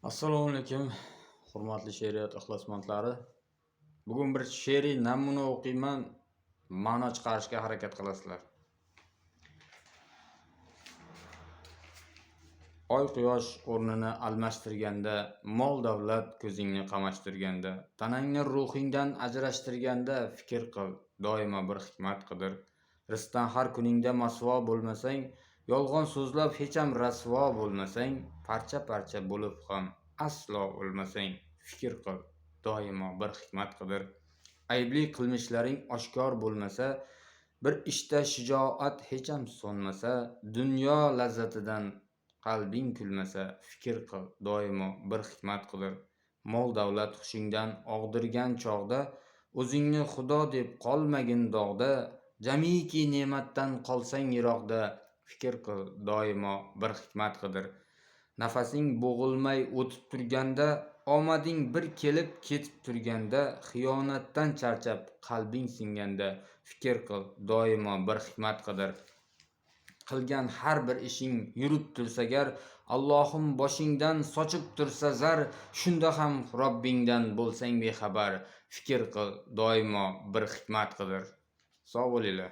Assalomu alaykum, hurmatli she'riyat ixlosmandlari. Bugun bir she'riy namuna o'qiyman, ma'no chiqarishga harakat qilasizlar. Oy quyosh o'rnini almashtirganda, mol davlat ko'zingni qamashtirganda, tanangni ruhingdan ajrashtirganda fikr qil, doimo bir hikmat qidir. Rizqdan har kuningda masvo bo'lmasang, yolg'on so'zlab hecham rasvo bo'lmasang, parcha-parcha bo'lib ham aslo o'lmasang, fikr qil, doimo bir hikmat qidir. Aybli qilmishlaring oshkor bo'lmasa, bir ishda shijoat hecham so'nmasa, dunyo lazzatidan qalbing kulmasa, fikr qil, doimo bir hikmat qidir. Mol davlat hushingdan og'dirgan chog'da, o'zingni xudo deb qolmagin dog'da, jamiki ne'matdan qolsang yiroqda, fikr qil, doimo bir hikmat qidir. Nafasing bo'g'ilmay o'tib turganda, omading bir kelib ketib turganda, xiyonatdan charchab qalbing singanda, fikr qil, doimo bir hikmat qidir. Qilgan har bir ishing yurib tursa gar, Allohim boshingdan sochib tursa zar, shunda ham Robbingdan bo'lsang bexabar, fikr qil, doimo bir hikmat qidir. Sog' bo'linglar.